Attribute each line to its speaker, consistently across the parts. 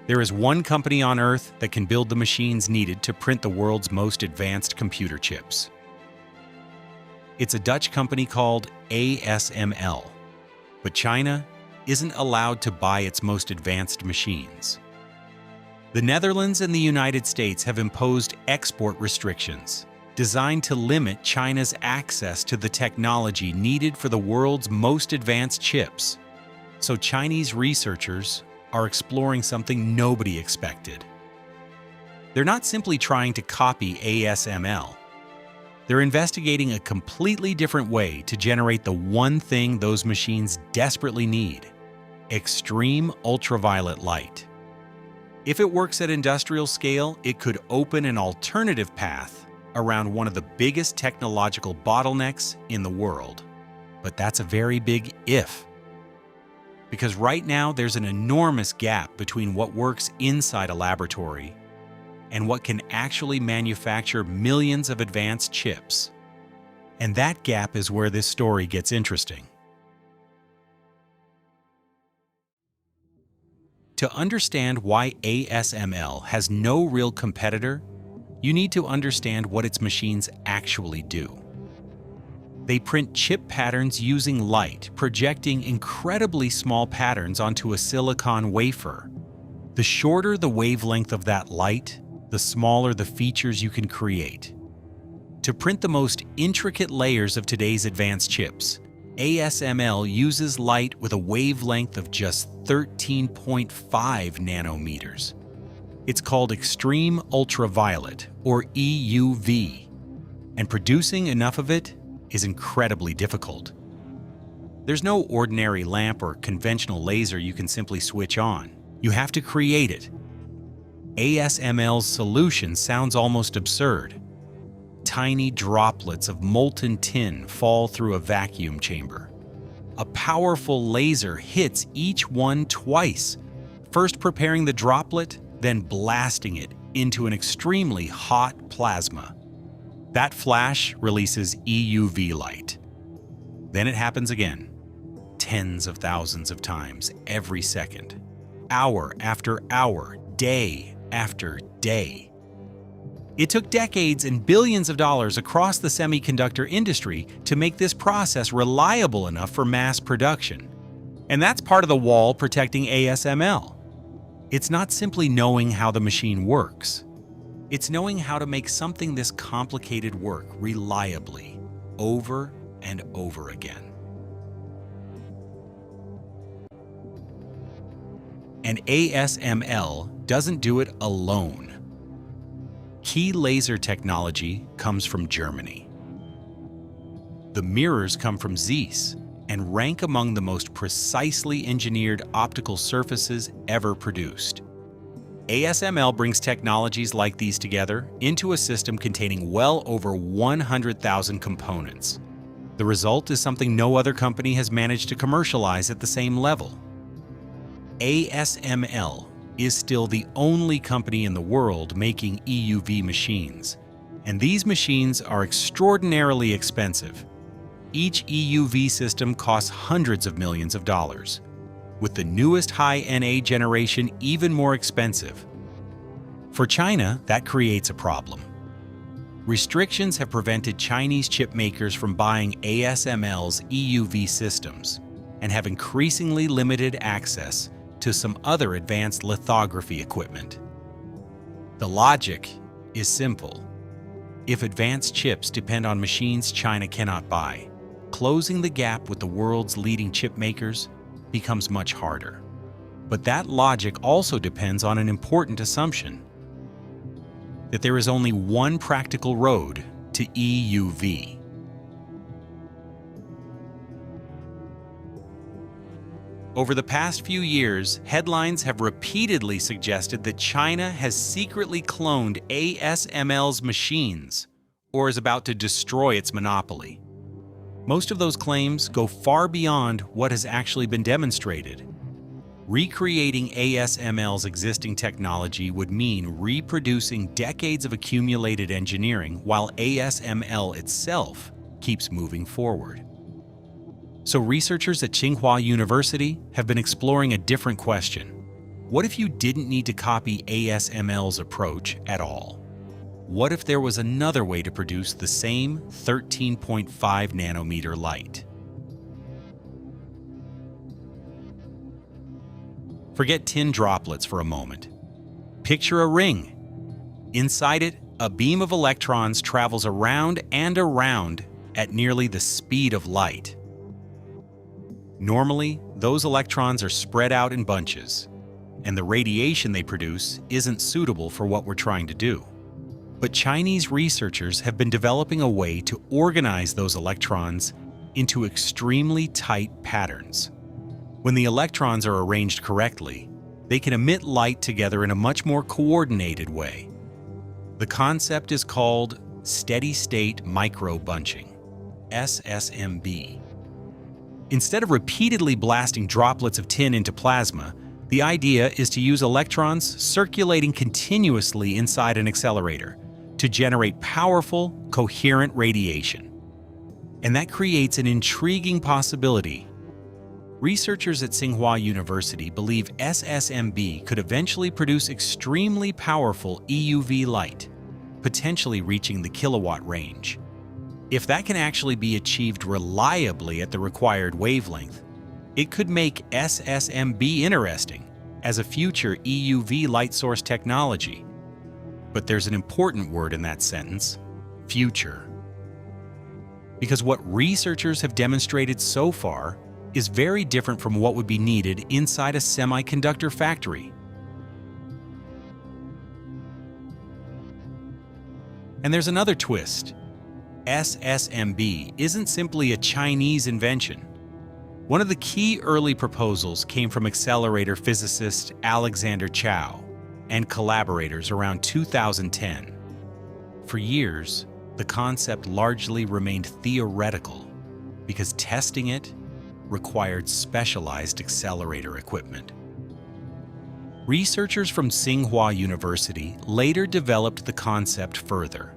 Speaker 1: There is one company on Earth that can build the machines needed to print the world's most advanced computer chips. It's a Dutch company called ASML, but China isn't allowed to buy its most advanced machines. The Netherlands and the United States have imposed export restrictions designed to limit China's access to the technology needed for the world's most advanced chips. So Chinese researchers are exploring something nobody expected. They're not simply trying to copy ASML. They're investigating a completely different way to generate the one thing those machines desperately need: extreme ultraviolet light. If it works at industrial scale, it could open an alternative path around one of the biggest technological bottlenecks in the world. But that's a very big if. Because right now there's an enormous gap between what works inside a laboratory and what can actually manufacture millions of advanced chips. And that gap is where this story gets interesting. To understand why ASML has no real competitor, you need to understand what its machines actually do. They print chip patterns using light, projecting incredibly small patterns onto a silicon wafer. The shorter the wavelength of that light, the smaller the features you can create. To print the most intricate layers of today's advanced chips, ASML uses light with a wavelength of just 13.5 nanometers. It's called extreme ultraviolet, or EUV, and producing enough of it is incredibly difficult. There's no ordinary lamp or conventional laser you can simply switch on. You have to create it. ASML's solution sounds almost absurd. Tiny droplets of molten tin fall through a vacuum chamber. A powerful laser hits each one twice, first preparing the droplet, then blasting it into an extremely hot plasma. That flash releases EUV light. Then it happens again, tens of thousands of times every second, hour after hour, day after day. It took decades and billions of dollars across the semiconductor industry to make this process reliable enough for mass production. And that's part of the wall protecting ASML. It's not simply knowing how the machine works. It's knowing how to make something this complicated work reliably, over and over again. And ASML doesn't do it alone. Key laser technology comes from Germany. The mirrors come from Zeiss and rank among the most precisely engineered optical surfaces ever produced. ASML brings technologies like these together into a system containing well over 100,000 components. The result is something no other company has managed to commercialize at the same level. ASML is still the only company in the world making EUV machines, and these machines are extraordinarily expensive. Each EUV system costs hundreds of millions of dollars, with the newest high-NA generation even more expensive. For China, that creates a problem. Restrictions have prevented Chinese chip makers from buying ASML's EUV systems and have increasingly limited access to some other advanced lithography equipment. The logic is simple. If advanced chips depend on machines China cannot buy, closing the gap with the world's leading chip makers becomes much harder. But that logic also depends on an important assumption: that there is only one practical road to EUV. Over the past few years, headlines have repeatedly suggested that China has secretly cloned ASML's machines or is about to destroy its monopoly. Most of those claims go far beyond what has actually been demonstrated. Recreating ASML's existing technology would mean reproducing decades of accumulated engineering while ASML itself keeps moving forward. So researchers at Tsinghua University have been exploring a different question. What if you didn't need to copy ASML's approach at all? What if there was another way to produce the same 13.5 nanometer light? Forget tin droplets for a moment. Picture a ring. Inside it, a beam of electrons travels around and around at nearly the speed of light. Normally, those electrons are spread out in bunches, and the radiation they produce isn't suitable for what we're trying to do. But Chinese researchers have been developing a way to organize those electrons into extremely tight patterns. When the electrons are arranged correctly, they can emit light together in a much more coordinated way. The concept is called Steady-State Microbunching, SSMB. Instead of repeatedly blasting droplets of tin into plasma, the idea is to use electrons circulating continuously inside an accelerator to generate powerful, coherent radiation. And that creates an intriguing possibility. Researchers at Tsinghua University believe SSMB could eventually produce extremely powerful EUV light, potentially reaching the kilowatt range. If that can actually be achieved reliably at the required wavelength, it could make SSMB interesting as a future EUV light source technology. But there's an important word in that sentence: future. Because what researchers have demonstrated so far is very different from what would be needed inside a semiconductor factory. And there's another twist. SSMB isn't simply a Chinese invention. One of the key early proposals came from accelerator physicist Alexander Chow and collaborators around 2010. For years, the concept largely remained theoretical because testing it required specialized accelerator equipment. Researchers from Tsinghua University later developed the concept further.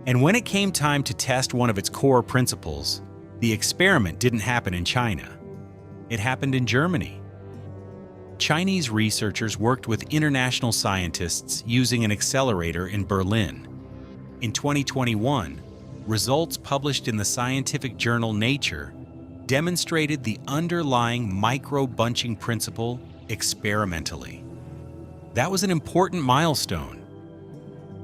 Speaker 1: And when it came time to test one of its core principles, the experiment didn't happen in China. It happened in Germany. Chinese researchers worked with international scientists using an accelerator in Berlin. In 2021, results published in the scientific journal Nature demonstrated the underlying microbunching principle experimentally. That was an important milestone.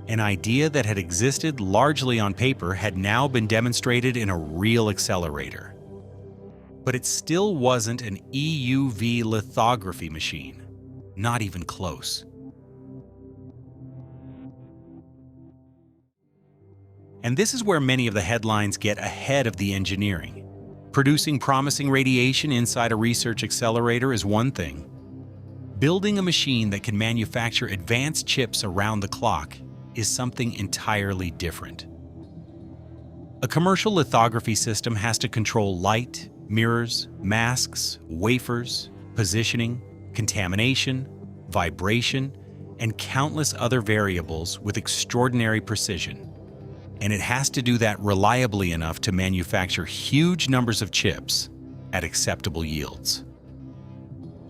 Speaker 1: An idea that had existed largely on paper had now been demonstrated in a real accelerator. But it still wasn't an EUV lithography machine, not even close. And this is where many of the headlines get ahead of the engineering. Producing promising radiation inside a research accelerator is one thing. Building a machine that can manufacture advanced chips around the clock is something entirely different. A commercial lithography system has to control light, mirrors, masks, wafers, positioning, contamination, vibration, and countless other variables with extraordinary precision. And it has to do that reliably enough to manufacture huge numbers of chips at acceptable yields.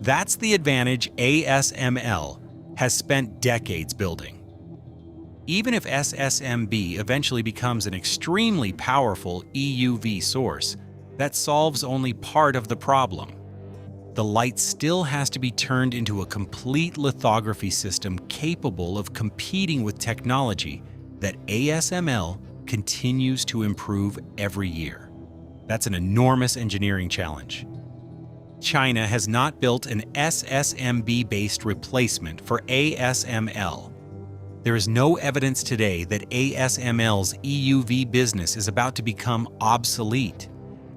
Speaker 1: That's the advantage ASML has spent decades building. Even if SSMB eventually becomes an extremely powerful EUV source, that solves only part of the problem. The light still has to be turned into a complete lithography system capable of competing with technology that ASML continues to improve every year. That's an enormous engineering challenge. China has not built an SSMB-based replacement for ASML. There is no evidence today that ASML's EUV business is about to become obsolete,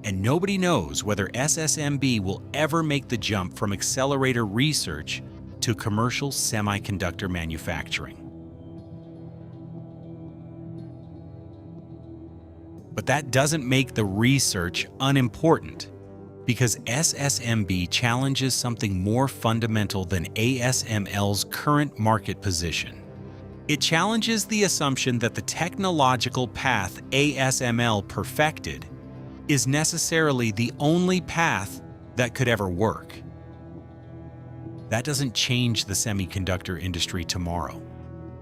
Speaker 1: and nobody knows whether SSMB will ever make the jump from accelerator research to commercial semiconductor manufacturing. But that doesn't make the research unimportant, because SSMB challenges something more fundamental than ASML's current market position. It challenges the assumption that the technological path ASML perfected is necessarily the only path that could ever work. That doesn't change the semiconductor industry tomorrow.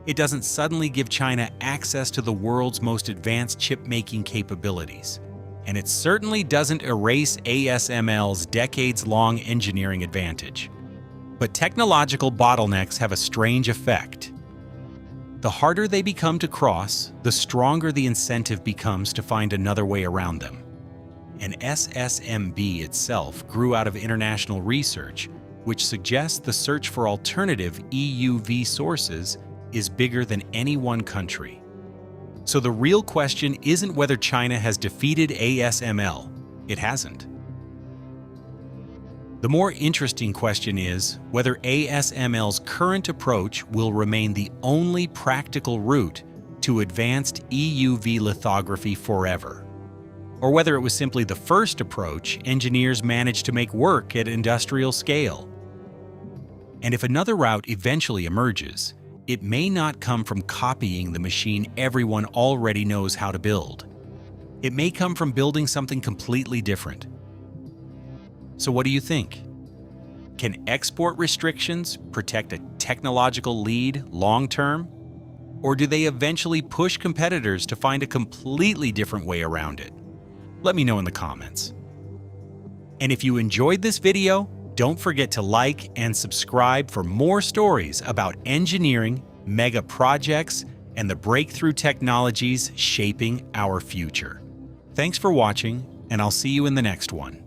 Speaker 1: It doesn't suddenly give China access to the world's most advanced chip-making capabilities. And it certainly doesn't erase ASML's decades-long engineering advantage. But technological bottlenecks have a strange effect. The harder they become to cross, the stronger the incentive becomes to find another way around them. And SSMB itself grew out of international research, which suggests the search for alternative EUV sources is bigger than any one country. So the real question isn't whether China has defeated ASML. It hasn't. The more interesting question is whether ASML's current approach will remain the only practical route to advanced EUV lithography forever, or whether it was simply the first approach engineers managed to make work at industrial scale. And if another route eventually emerges, it may not come from copying the machine everyone already knows how to build. It may come from building something completely different. So what do you think? Can export restrictions protect a technological lead long-term? Or do they eventually push competitors to find a completely different way around it? Let me know in the comments. And if you enjoyed this video, don't forget to like and subscribe for more stories about engineering, mega projects, and the breakthrough technologies shaping our future. Thanks for watching, and I'll see you in the next one.